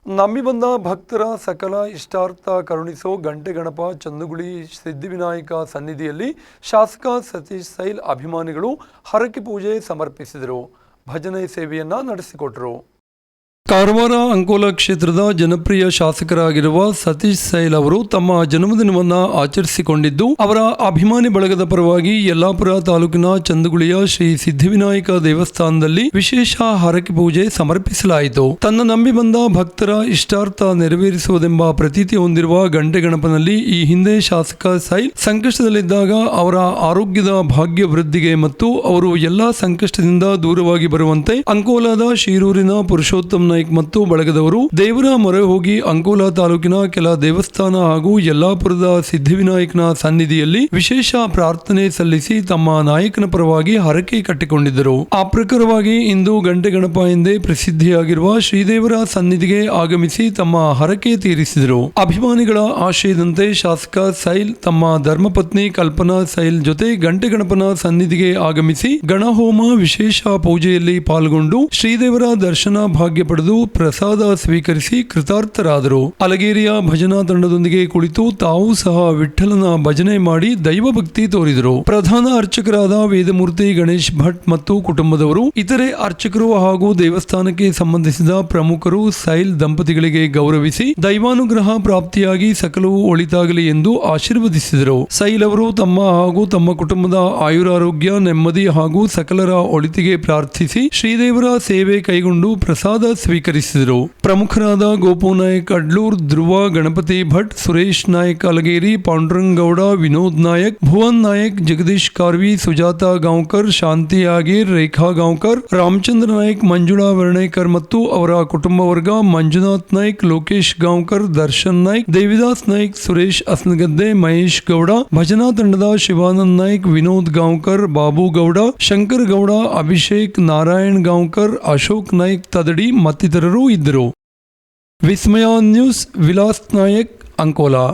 ನಂಬಿ ಬಂದ ಭಕ್ತರ ಸಕಲ ಇಷ್ಟಾರ್ಥ ಕರುಣಿಸೋ ಗಂಟೆ ಗಣಪ ಚಂದುಗುಳಿ ಸಿದ್ಧಿವಿನಾಯಕ ಸನ್ನಿಧಿಯಲ್ಲಿ ಶಾಸಕ ಸತೀಶ್ ಸೈಲ್ ಅಭಿಮಾನಿಗಳು ಹರಕೆ ಪೂಜೆ ಸಮರ್ಪಿಸಿದರು. ಭಜನೆ ಸೇವೆಯನ್ನ ನಡೆಸಿಕೊಟ್ಟರು. ಕಾರವಾರ ಅಂಕೋಲ ಕ್ಷೇತ್ರದ ಜನಪ್ರಿಯ ಶಾಸಕರಾಗಿರುವ ಸತೀಶ್ ಸೈಲ್ ಅವರು ತಮ್ಮ ಜನ್ಮದಿನವನ್ನು ಆಚರಿಸಿಕೊಂಡಿದ್ದು, ಅವರ ಅಭಿಮಾನಿ ಬಳಗದ ಪರವಾಗಿ ಯಲ್ಲಾಪುರ ತಾಲೂಕಿನ ಚಂದುಗುಳಿಯ ಶ್ರೀ ಸಿದ್ಧಿವಿನಾಯಕ ದೇವಸ್ಥಾನದಲ್ಲಿ ವಿಶೇಷ ಹರಕೆ ಪೂಜೆ ಸಮರ್ಪಿಸಲಾಯಿತು. ತನ್ನ ನಂಬಿ ಬಂದ ಭಕ್ತರ ಇಷ್ಟಾರ್ಥ ನೆರವೇರಿಸುವುದೆಂಬ ಪ್ರತೀತಿ ಹೊಂದಿರುವ ಗಂಟೆ ಗಣಪನಲ್ಲಿ ಈ ಹಿಂದೆ ಶಾಸಕ ಸೈಲ್ ಸಂಕಷ್ಟದಲ್ಲಿದ್ದಾಗ ಅವರ ಆರೋಗ್ಯದ ಭಾಗ್ಯ ವೃದ್ಧಿಗೆ ಮತ್ತು ಅವರು ಎಲ್ಲಾ ಸಂಕಷ್ಟದಿಂದ ದೂರವಾಗಿ ಬರುವಂತೆ ಅಂಕೋಲಾದ ಶೀರೂರಿನ ಪುರುಷೋತ್ತಮ ನಾಯ್ಕ್ ಮತ್ತು ಬಳಗದವರು ದೇವರ ಮೊರೆ ಹೋಗಿ ಅಂಕೋಲ ತಾಲೂಕಿನ ಕೆಲ ದೇವಸ್ಥಾನ ಹಾಗೂ ಯಲ್ಲಾಪುರದ ಸಿದ್ಧಿವಿನಾಯಕನ ಸನ್ನಿಧಿಯಲ್ಲಿ ವಿಶೇಷ ಪ್ರಾರ್ಥನೆ ಸಲ್ಲಿಸಿ ತಮ್ಮ ನಾಯಕನ ಪರವಾಗಿ ಹರಕೆ ಕಟ್ಟಿಕೊಂಡಿದ್ದರು. ಆ ಪ್ರಕಾರವಾಗಿ ಇಂದು ಗಂಟೆ ಗಣಪ ಎಂದೇ ಪ್ರಸಿದ್ಧಿಯಾಗಿರುವ ಶ್ರೀದೇವರ ಸನ್ನಿಧಿಗೆ ಆಗಮಿಸಿ ತಮ್ಮ ಹರಕೆ ತೀರಿಸಿದರು. ಅಭಿಮಾನಿಗಳ ಆಶಯದಂತೆ ಶಾಸಕ ಸೈಲ್ ತಮ್ಮ ಧರ್ಮಪತ್ನಿ ಕಲ್ಪನಾ ಸೈಲ್ ಜೊತೆ ಗಂಟೆ ಗಣಪನ ಸನ್ನಿಧಿಗೆ ಆಗಮಿಸಿ ಗಣಹೋಮ ವಿಶೇಷ ಪೂಜೆಯಲ್ಲಿ ಪಾಲ್ಗೊಂಡು ಶ್ರೀದೇವರ ದರ್ಶನ ಭಾಗ್ಯ ಪಡೆದು ಪ್ರಸಾದ ಸ್ವೀಕರಿಸಿ ಕೃತಾರ್ಥರಾದರು. ಅಲಗೇರಿಯ ಭಜನಾ ತಂಡದೊಂದಿಗೆ ಕುಳಿತು ತಾವು ಸಹ ವಿಠ್ಠಲನ ಭಜನೆ ಮಾಡಿ ದೈವ ಭಕ್ತಿ ತೋರಿದರು. ಪ್ರಧಾನ ಅರ್ಚಕರಾದ ವೇದಮೂರ್ತಿ ಗಣೇಶ್ ಭಟ್ ಮತ್ತು ಕುಟುಂಬದವರು, ಇತರೆ ಅರ್ಚಕರು ಹಾಗೂ ದೇವಸ್ಥಾನಕ್ಕೆ ಸಂಬಂಧಿಸಿದ ಪ್ರಮುಖರು ಸೈಲ್ ದಂಪತಿಗಳಿಗೆ ಗೌರವಿಸಿ ದೈವಾನುಗ್ರಹ ಪ್ರಾಪ್ತಿಯಾಗಿ ಸಕಲವೂ ಒಳಿತಾಗಲಿ ಎಂದು ಆಶೀರ್ವದಿಸಿದರು. ಸೈಲ್ ಅವರು ತಮ್ಮ ಹಾಗೂ ತಮ್ಮ ಕುಟುಂಬದ ಆಯುರಾರೋಗ್ಯ, ನೆಮ್ಮದಿ ಹಾಗೂ ಸಕಲರ ಒಳಿತಿಗೆ ಪ್ರಾರ್ಥಿಸಿ ಶ್ರೀದೇವರ ಸೇವೆ ಕೈಗೊಂಡು ಪ್ರಸಾದ ಸ್ವೀಕರಿಸಿದರು. ಪ್ರಮುಖರಾದ ಗೋಪು ನಾಯಕ್ ಅಡ್ಲೂರ್, ಧ್ರುವ ಗಣಪತಿ ಭಟ್, ಸುರೇಶ್ ನಾಯಕ್ ಅಲಗೇರಿ, ಪಾಂಡುರಂಗ್ ಗೌಡ, ವಿನೋದ್ ನಾಯಕ್, ಭುವನ್ ನಾಯಕ್, ಜಗದೀಶ್ ಕಾರ್ವಿ, ಸುಜಾತಾ ಗಾಂವ್ಕರ್, ಶಾಂತಿ ಆಗೀರ್, ರೇಖಾ ಗಾಂವ್ಕರ್, ರಾಮಚಂದ್ರ ನಾಯಕ್, ಮಂಜುಳಾ ವರ್ಣೇಕರ್ ಮತ್ತು ಅವರ ಕುಟುಂಬ ವರ್ಗ, ಮಂಜುನಾಥ್ ನಾಯಕ್, ಲೋಕೇಶ್ ಗಾಂವ್ಕರ್, ದರ್ಶನ್ ನಾಯಕ್, ದೇವಿದಾಸ್ ನಾಯಕ್, ಸುರೇಶ್ ಅಸ್ನಗದ್ದೆ, ಮಹೇಶ್ ಗೌಡ, ಭಜನಾ ತಂಡದ ಶಿವಾನಂದ್ ನಾಯಕ್, ವಿನೋದ್ ಗಾಂವ್ಕರ್, ಬಾಬು ಗೌಡ, ಶಂಕರ್ ಗೌಡ, ಅಭಿಷೇಕ್, ನಾರಾಯಣ್ ಗಾಂವ್ಕರ್, ಅಶೋಕ್ ನಾಯಕ್ ತದಡಿ ಮತ್ತಿತರರು ಇದ್ದರು. ವಿಸ್ಮಯ ನ್ಯೂಸ್, ವಿಲಾಸ್ ನಾಯಕ್, ಅಂಕೋಲಾ.